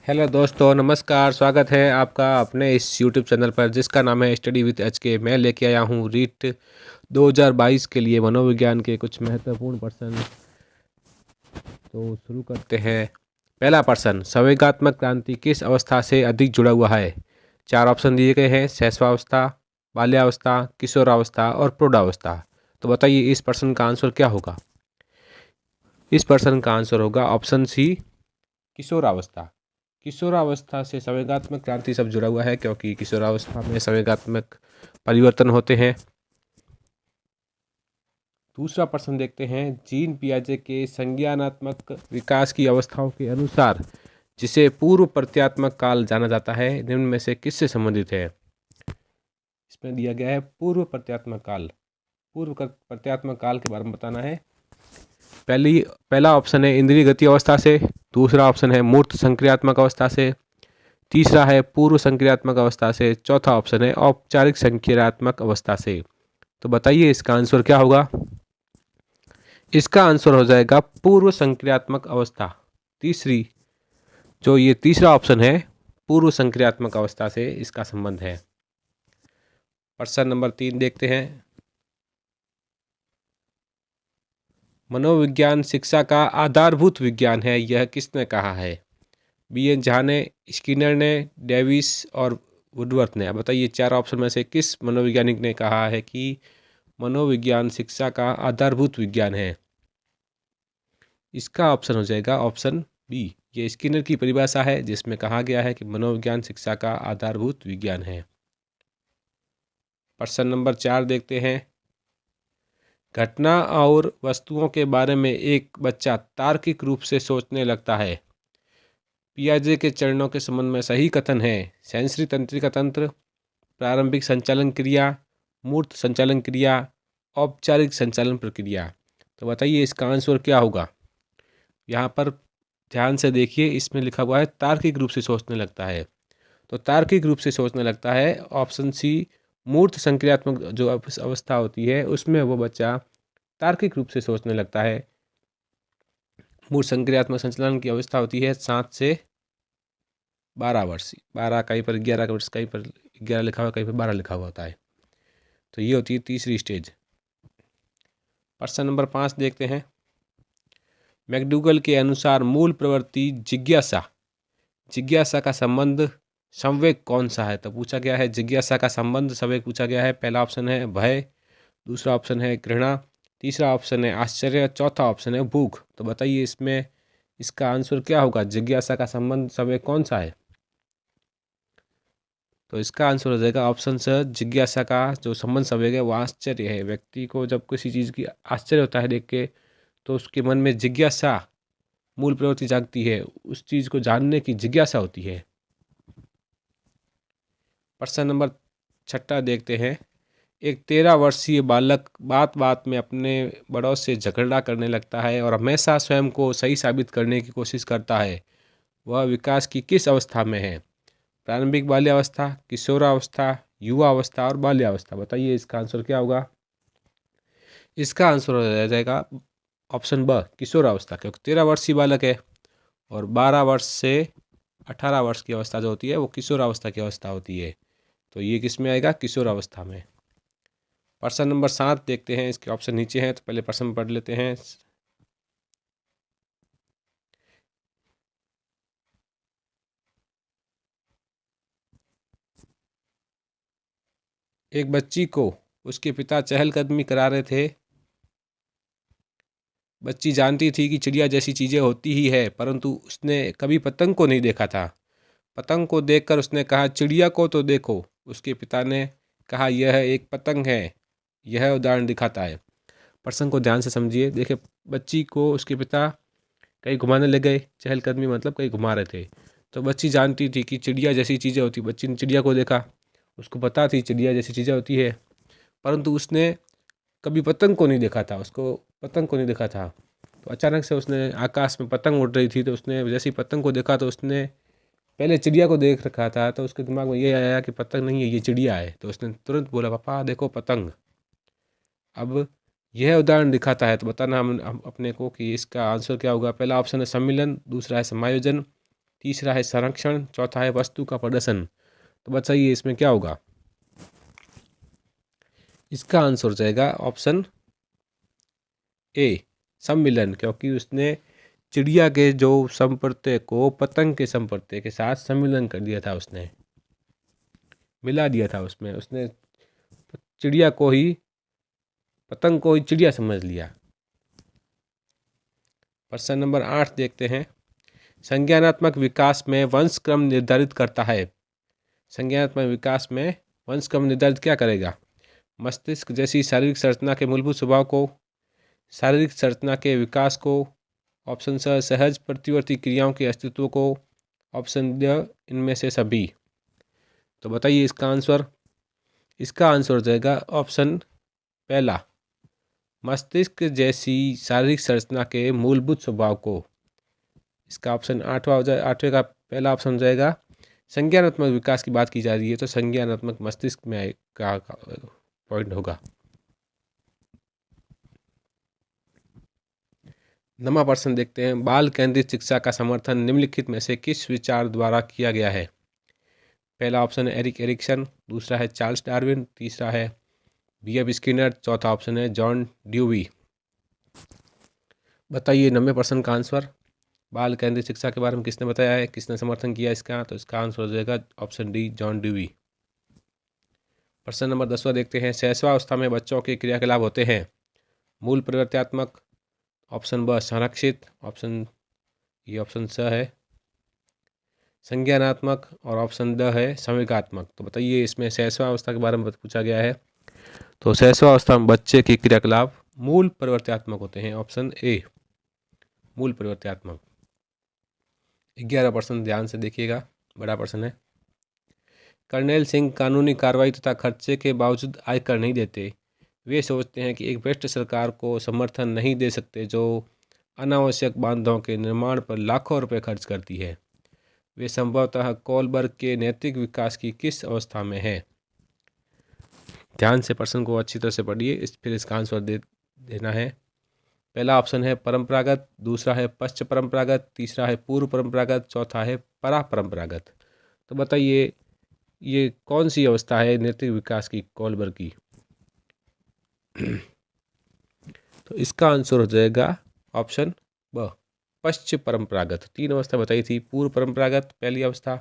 Hello दोस्तों, नमस्कार। स्वागत है आपका अपने इस यूट्यूब चैनल पर जिसका नाम है स्टडी विद एचके। मैं लेके आया हूँ रीट 2022 के लिए मनोविज्ञान के कुछ महत्वपूर्ण प्रश्न। तो शुरू करते हैं। पहला प्रश्न, संवेगात्मक क्रांति किस अवस्था से अधिक जुड़ा हुआ है? चार ऑप्शन दिए गए हैं: शैशवावस्था, बाल्यावस्था, किशोरावस्था और प्रौढ़ावस्था। तो बताइए इस प्रश्न का आंसर क्या होगा? इस प्रश्न का आंसर होगा ऑप्शन सी, किशोरावस्था। किशोरावस्था से संवेगात्मक क्रांति सब जुड़ा हुआ है क्योंकि किशोरावस्था में संवेगात्मक परिवर्तन होते हैं। दूसरा प्रश्न देखते हैं। जीन पियाजे के संज्ञानात्मक विकास की अवस्थाओं के अनुसार जिसे पूर्व प्रत्यात्मक काल जाना जाता है, निम्न में से किससे संबंधित है? इसमें दिया गया है पूर्व प्रत्यात्मक काल। पूर्व प्रत्यात्मक काल के बारे में बताना है। पहला ऑप्शन है इंद्रिय गति अवस्था से, दूसरा ऑप्शन है मूर्त संक्रियात्मक अवस्था से, तीसरा है पूर्व संक्रियात्मक अवस्था से, चौथा ऑप्शन है औपचारिक संक्रियात्मक अवस्था से। तो बताइए इसका आंसर क्या होगा? इसका आंसर हो जाएगा पूर्व संक्रियात्मक अवस्था। ये तीसरा ऑप्शन है, पूर्व संक्रियात्मक अवस्था से इसका संबंध है। प्रश्न नंबर 3 देखते हैं। मनोविज्ञान शिक्षा का आधारभूत विज्ञान है, यह किसने कहा है? बी एन झा ने, स्किनर ने, डेविस और वुडवर्थ ने। अब बताइए चार ऑप्शन में से किस मनोवैज्ञानिक ने कहा है कि मनोविज्ञान शिक्षा का आधारभूत विज्ञान है? इसका ऑप्शन हो जाएगा ऑप्शन बी। ये स्किनर की परिभाषा है जिसमें कहा गया है कि मनोविज्ञान शिक्षा का आधारभूत विज्ञान है। प्रश्न नंबर 4 देखते हैं। घटना और वस्तुओं के बारे में एक बच्चा तार्किक रूप से सोचने लगता है। पियाजे के चरणों के संबंध में सही कथन है: सेंसरी तंत्रिका तंत्र, प्रारंभिक संचालन क्रिया, मूर्त संचालन क्रिया, औपचारिक संचालन प्रक्रिया। तो बताइए इसका आंसर क्या होगा? यहाँ पर ध्यान से देखिए, इसमें लिखा हुआ है तार्किक रूप से सोचने लगता है। तो तार्किक रूप से सोचने लगता है ऑप्शन सी। मूर्त संक्रियात्मक जो अवस्था होती है उसमें वो बच्चा तार्किक रूप से सोचने लगता है। मूर्त संक्रियात्मक संचालन की अवस्था होती है 7 से 12 वर्ष। 12 कहीं पर 11 वर्ष, कहीं पर 11 लिखा हुआ, कहीं पर 12 लिखा हुआ होता है। तो ये होती है तीसरी स्टेज। प्रश्न नंबर 5 देखते हैं। मैकडूगल के अनुसार मूल प्रवृत्ति जिज्ञासा जिज्ञासा का संबंध संवेग कौन सा है? तो पूछा गया है जिज्ञासा का संबंध संवेग पूछा गया है। पहला ऑप्शन है भय, दूसरा ऑप्शन है घृणा, तीसरा ऑप्शन है आश्चर्य, चौथा ऑप्शन है भूख। तो बताइए इसमें इसका आंसर क्या होगा? जिज्ञासा का संबंध संवेग कौन सा है? तो इसका आंसर हो जाएगा ऑप्शन से। जिज्ञासा का जो संबंध संवेग है वो आश्चर्य है। व्यक्ति को जब किसी चीज़ की आश्चर्य होता है देख के, तो उसके मन में जिज्ञासा मूल प्रवृत्ति जागती है, उस चीज़ को जानने की जिज्ञासा होती है। प्रश्न नंबर 6 देखते हैं। एक 13 वर्षीय बालक बात बात में अपने बड़ों से झगड़ा करने लगता है और हमेशा स्वयं को सही साबित करने की कोशिश करता है। वह विकास की किस अवस्था में है? प्रारंभिक बाल्यावस्था, किशोरावस्था, युवावस्था और बाल्यावस्था। बताइए इसका आंसर क्या होगा? इसका आंसर हो जाएगा ऑप्शन ब, किशोरावस्था। क्योंकि 13 वर्षीय बालक है और 12 वर्ष से 18 वर्ष की अवस्था जो होती है वो किशोरावस्था की अवस्था होती है। तो ये किस में आएगा? किशोरावस्था में। प्रश्न नंबर 7 देखते हैं। इसके ऑप्शन नीचे हैं तो पहले प्रश्न पढ़ लेते हैं। एक बच्ची को उसके पिता चहलकदमी करा रहे थे। बच्ची जानती थी कि चिड़िया जैसी चीज़ें होती ही है, परंतु उसने कभी पतंग को नहीं देखा था। पतंग को देखकर उसने कहा, चिड़िया को तो देखो। उसके पिता ने कहा, यह एक पतंग है। यह उदाहरण दिखाता है। प्रश्न को ध्यान से समझिए। देखिए, बच्ची को उसके पिता कहीं घुमाने ले गए। चहलकदमी मतलब कहीं घुमा रहे थे। तो बच्ची जानती थी कि चिड़िया जैसी चीज़ें होती। बच्ची ने चिड़िया को देखा, उसको पता थी चिड़िया जैसी चीज़ें होती है, परंतु उसने कभी पतंग को नहीं देखा था। उसको पतंग को नहीं देखा था। तो अचानक से उसने आकाश में पतंग उड़ रही थी, तो उसने जैसे ही पतंग को देखा तो उसने पहले चिड़िया को देख रखा था। तो उसके दिमाग में ये आया कि पतंग नहीं है, ये चिड़िया है। तो उसने तुरंत बोला, पापा देखो पतंग। अब यह उदाहरण दिखाता है। तो बताना हम अपने को कि इसका आंसर क्या होगा। पहला ऑप्शन है सम्मिलन, दूसरा है समायोजन, तीसरा है संरक्षण, चौथा है वस्तु का प्रदर्शन। तो बताइए इसमें क्या होगा? इसका आंसर हो जाएगा ऑप्शन ए, सम्मिलन, क्योंकि उसने चिड़िया के जो संप्रत्यय को पतंग के संप्रत्यय के साथ सम्मिलन कर दिया था, उसने मिला दिया था, उसमें उसने चिड़िया को ही, पतंग को ही चिड़िया समझ लिया। प्रश्न नंबर 8 देखते हैं। संज्ञानात्मक विकास में वंश क्रम निर्धारित करता है। संज्ञानात्मक विकास में वंश क्रम निर्धारित क्या करेगा? मस्तिष्क जैसी शारीरिक संरचना के मूलभूत स्वभाव को, शारीरिक संरचना के विकास को, ऑप्शन स सहज प्रतिवर्ती क्रियाओं के अस्तित्व को, ऑप्शन ड इनमें से सभी। तो बताइए इसका आंसर। इसका आंसर हो जाएगा ऑप्शन पहला, मस्तिष्क जैसी शारीरिक संरचना के मूलभूत स्वभाव को। इसका ऑप्शन आठवां हो जाए, आठवें का पहला ऑप्शन हो जाएगा। संज्ञानात्मक विकास की बात की जा रही है तो संज्ञानात्मक मस्तिष्क में का पॉइंट होगा। नवा प्रश्न देखते हैं। बाल केंद्रित शिक्षा का समर्थन निम्नलिखित में से किस विचार द्वारा किया गया है? पहला ऑप्शन है एरिक एरिक्सन, दूसरा है चार्ल्स डार्विन, तीसरा है B.F. स्किनर, चौथा ऑप्शन है जॉन ड्यूवी। बताइए 90% का आंसर। बाल केंद्रित शिक्षा के बारे में किसने बताया है, किसने समर्थन किया इसका? तो इसका आंसर हो जाएगा ऑप्शन डी, जॉन ड्यूवी। प्रश्न नंबर 10वां देखते हैं। शैशवावस्था में बच्चों के क्रियाकलाप होते हैं। मूल प्रवर्त्यात्मक, ऑप्शन ब संरक्षित, ये ऑप्शन स है संज्ञानात्मक, और ऑप्शन द है संवेगात्मक। तो बताइए इसमें शैशवावस्था के बारे में पूछा गया है। तो शैशवावस्था में बच्चे के क्रियाकलाप मूल प्रवर्त्यात्मक होते हैं, ऑप्शन ए, मूल प्रवर्त्यात्मक। 11% ध्यान से देखिएगा, बड़ा प्रश्न है। कर्नैल सिंह कानूनी कार्रवाई तथा खर्चे के बावजूद आयकर नहीं देते। वे सोचते हैं कि एक भ्रष्ट सरकार को समर्थन नहीं दे सकते जो अनावश्यक बांधों के निर्माण पर लाखों रुपए खर्च करती है। वे संभवतः कोलबर्ग के नैतिक विकास की किस अवस्था में है? ध्यान से प्रश्न को अच्छी तरह से पढ़िए, फिर इसका आंसर देना है। पहला ऑप्शन है परंपरागत, दूसरा है पश्च परंपरागत, तीसरा है पूर्व परंपरागत, चौथा है परा परंपरागत। तो बताइए ये कौन सी अवस्था है नैतिक विकास की, कोलबर्ग की? तो इसका आंसर हो जाएगा ऑप्शन ब, पश्च परंपरागत। 3 अवस्था बताई थी। पूर्व परंपरागत पहली अवस्था,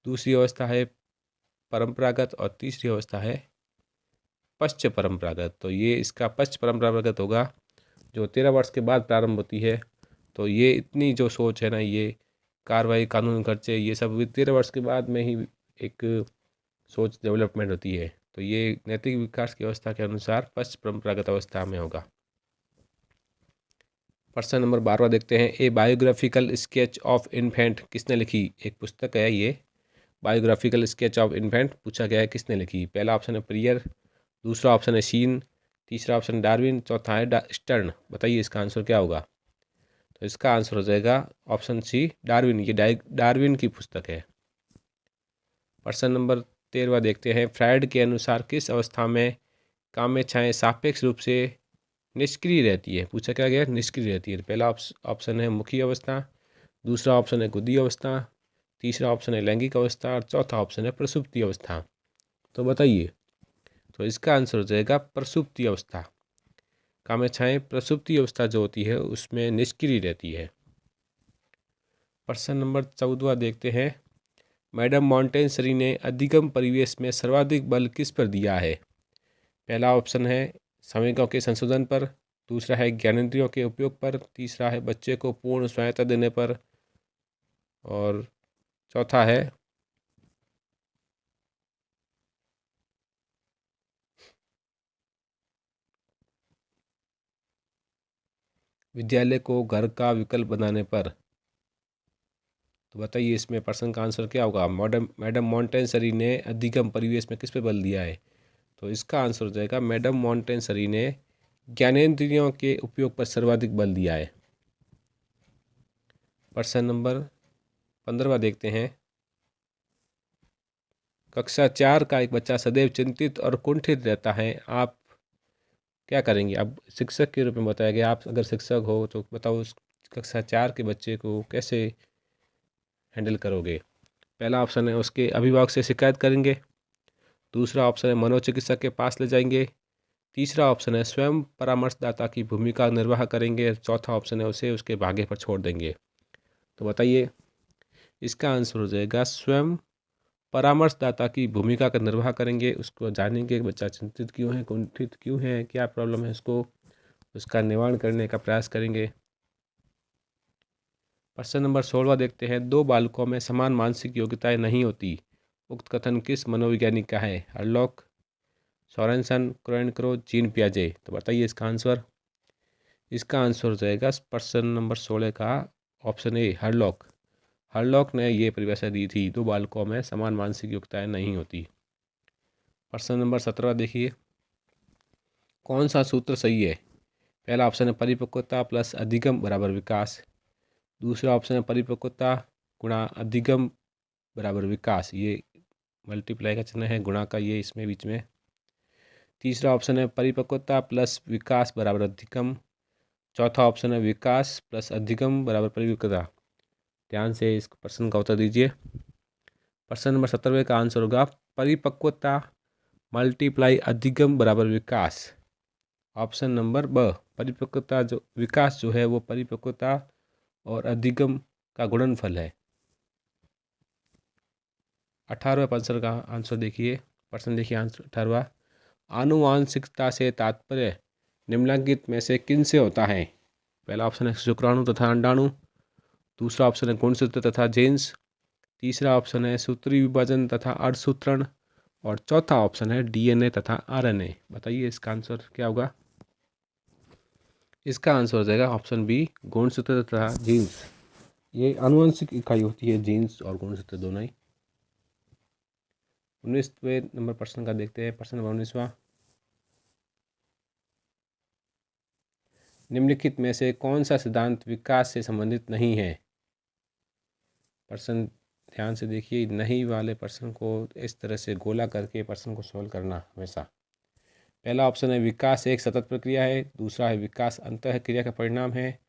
दूसरी अवस्था है परंपरागत, और तीसरी अवस्था है पश्च परंपरागत। तो ये इसका पश्च परंपरागत होगा, जो 13 वर्ष के बाद प्रारंभ होती है। तो ये इतनी जो सोच है ना, ये कार्रवाई, कानून, खर्चे, ये सब 13 वर्ष के बाद में ही एक सोच डेवलपमेंट होती है। तो ये नैतिक विकास की अवस्था के अनुसार पश्च परंपरागत अवस्था में होगा। प्रश्न नंबर 12 देखते हैं। ए बायोग्राफिकल स्केच ऑफ इन्फेंट किसने लिखी? एक पुस्तक है ये, बायोग्राफिकल स्केच ऑफ इन्फेंट। पूछा गया है किसने लिखी। पहला ऑप्शन है प्रियर, दूसरा ऑप्शन है शीन, तीसरा ऑप्शन डार्विन, चौथा है स्टर्न। बताइए इसका आंसर क्या होगा? तो इसका आंसर हो जाएगा ऑप्शन सी, डार्विन। ये डार्विन की पुस्तक है। प्रश्न नंबर 13 देखते हैं। फ्रायड के अनुसार किस अवस्था में कामेच्छाएं सापेक्ष रूप से निष्क्रिय रहती है? पूछा क्या गया, निष्क्रिय रहती है। पहला ऑप्शन है मुखी अवस्था, दूसरा ऑप्शन है गुदी अवस्था, तीसरा ऑप्शन है लैंगिक अवस्था, और चौथा ऑप्शन है प्रसुप्ति अवस्था। तो बताइए, तो इसका आंसर हो जाएगा प्रसुप्ति अवस्था। कामेच्छाएं प्रसुप्ति अवस्था जो होती है उसमें निष्क्रिय रहती है। प्रश्न नंबर 14 देखते हैं। मैडम मॉन्टेसरी ने अधिगम परिवेश में सर्वाधिक बल किस पर दिया है? पहला ऑप्शन है संवेगों के संशोधन पर, दूसरा है ज्ञानेंद्रियों के उपयोग पर, तीसरा है बच्चे को पूर्ण स्वायत्तता देने पर, और चौथा है विद्यालय को घर का विकल्प बनाने पर। तो बताइए इसमें प्रश्न का आंसर क्या होगा? मैडम मॉन्टेसरी ने अधिगम परिवेश में किस पे बल दिया है? तो इसका आंसर हो जाएगा मैडम मॉन्टेसरी ने ज्ञानेंद्रियों के उपयोग पर सर्वाधिक बल दिया है। प्रश्न नंबर 15 देखते हैं। कक्षा 4 का एक बच्चा सदैव चिंतित और कुंठित रहता है, आप क्या करेंगे? अब शिक्षक के रूप में बताया गया, आप अगर शिक्षक हो तो बताओ उस कक्षा 4 के बच्चे को कैसे हैंडल करोगे? पहला ऑप्शन है उसके अभिभावक से शिकायत करेंगे, दूसरा ऑप्शन है मनोचिकित्सक के पास ले जाएंगे, तीसरा ऑप्शन है स्वयं परामर्शदाता की भूमिका निर्वाह करेंगे, चौथा ऑप्शन है उसे उसके भाग्य पर छोड़ देंगे। तो बताइए, इसका आंसर हो जाएगा स्वयं परामर्शदाता की भूमिका का निर्वाह करेंगे। उसको जानेंगे कि बच्चा चिंतित क्यों है, कुंठित क्यों है, क्या प्रॉब्लम है, उसको उसका निवारण करने का प्रयास करेंगे। प्रश्न नंबर 16 देखते हैं। दो बालकों में समान मानसिक योग्यताएं नहीं होती, उक्त कथन किस मनोवैज्ञानिक का है? हरलॉक, सोरेनसन, क्रोनक्रो, जीन पियाजे। तो बताइए इसका आंसर। इसका आंसर हो जाएगा प्रश्न नंबर 16 का ऑप्शन ए, हरलॉक। हरलॉक ने ये परिभाषा दी थी, दो बालकों में समान मानसिक योग्यताएं नहीं होती। प्रश्न नंबर 17 देखिए, कौन सा सूत्र सही है? पहला ऑप्शन है परिपक्वता प्लस अधिगम बराबर विकास, दूसरा ऑप्शन है परिपक्वता गुणा अधिगम बराबर विकास, ये मल्टीप्लाई का चिन्ह है, गुणा का ये इसमें बीच में। तीसरा ऑप्शन है परिपक्वता प्लस विकास बराबर अधिगम, चौथा ऑप्शन है विकास प्लस अधिगम बराबर परिपक्वता। ध्यान से इस प्रश्न का उत्तर दीजिए। प्रश्न नंबर 17 का आंसर होगा परिपक्वता मल्टीप्लाई अधिगम बराबर विकास, ऑप्शन नंबर ब। परिपक्वता जो विकास जो है वो परिपक्वता और अधिगम का गुणनफल है। 18वें प्रश्न का आंसर देखिए। प्रश्न देखिए आंसर 18वां, आनुवांशिकता से तात्पर्य निम्नलिखित में से किन से होता है? पहला ऑप्शन है शुक्राणु तथा अंडाणु, दूसरा ऑप्शन है गुणसूत्र तथा जीन्स, तीसरा ऑप्शन है सूत्री विभाजन तथा अर्धसूत्रण, और चौथा ऑप्शन है डीएनए तथा आरएनए। बताइए इसका आंसर क्या होगा? इसका आंसर हो जाएगा ऑप्शन बी, गुणसूत्र तथा जीन्स। ये आनुवंशिक इकाई होती है, जीन्स और गुणसूत्र दोनों ही। 19वें नंबर प्रश्न का देखते हैं। प्रश्न नंबर 19वां, निम्नलिखित में से कौन सा सिद्धांत विकास से संबंधित नहीं है? प्रश्न ध्यान से देखिए, नहीं वाले प्रश्न को इस तरह से गोला करके प्रश्न को सॉल्व करना हमेशा। पहला ऑप्शन है विकास एक सतत प्रक्रिया है, दूसरा है विकास अंतः क्रिया का परिणाम है,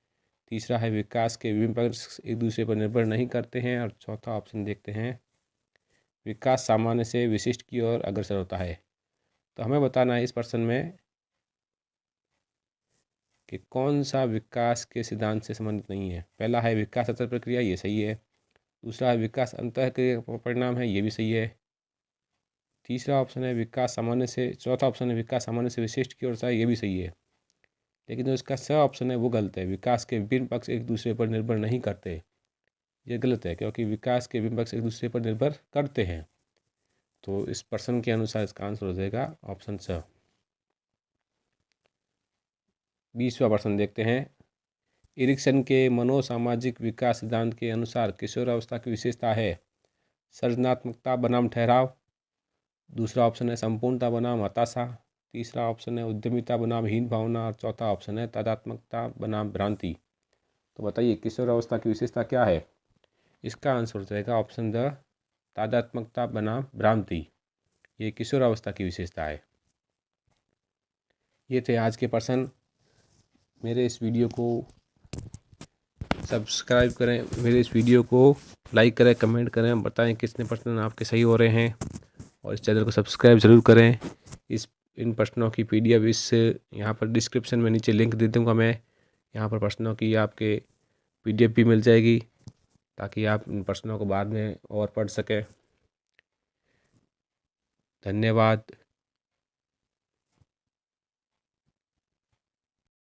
तीसरा है विकास के विभिन्न पक्ष एक दूसरे पर निर्भर नहीं करते हैं, और चौथा ऑप्शन देखते हैं विकास सामान्य से विशिष्ट की ओर अग्रसर होता है। तो हमें बताना है इस प्रश्न में कि कौन सा विकास के सिद्धांत से संबंधित नहीं है। पहला है विकास सतत प्रक्रिया, ये सही है। दूसरा है विकास अंतः क्रिया का परिणाम है, ये भी सही है। तीसरा ऑप्शन है विकास सामान्य से, चौथा ऑप्शन है विकास सामान्य से विशिष्ट की ओर होता है, ये भी सही है। लेकिन जो इसका स ऑप्शन है वो गलत है, विकास के विभिन्न पक्ष एक दूसरे पर निर्भर नहीं करते। ये गलत है, क्योंकि विकास के विभिन्न पक्ष एक दूसरे पर निर्भर करते हैं। तो इस प्रश्न के अनुसार इसका आंसर हो जाएगा ऑप्शन स। 20वां प्रश्न देखते हैं। इरिक्सन के मनोसामाजिक विकास सिद्धांत के अनुसार किशोरावस्था की विशेषता है सृजनात्मकता बनाम ठहराव, दूसरा ऑप्शन है संपूर्णता बनाम हताशा, तीसरा ऑप्शन है उद्यमिता बनाम हीन भावना, और चौथा ऑप्शन है तादात्मकता बनाम भ्रांति। तो बताइए किशोरावस्था की विशेषता क्या है? इसका आंसर हो जाएगा ऑप्शन द, तादात्मकता बनाम भ्रांति। ये किशोरावस्था की विशेषता है। ये थे आज के प्रश्न। मेरे इस वीडियो को सब्सक्राइब करें, मेरे इस वीडियो को लाइक करें, कमेंट करें, बताएं कितने प्रश्न आपके सही हो रहे हैं, और इस चैनल को सब्सक्राइब ज़रूर करें। इन प्रश्नों की PDF इस यहाँ पर डिस्क्रिप्शन में नीचे लिंक दे दूँगा मैं। यहाँ पर प्रश्नों की आपके PDF भी मिल जाएगी, ताकि आप इन प्रश्नों को बाद में और पढ़ सकें। धन्यवाद।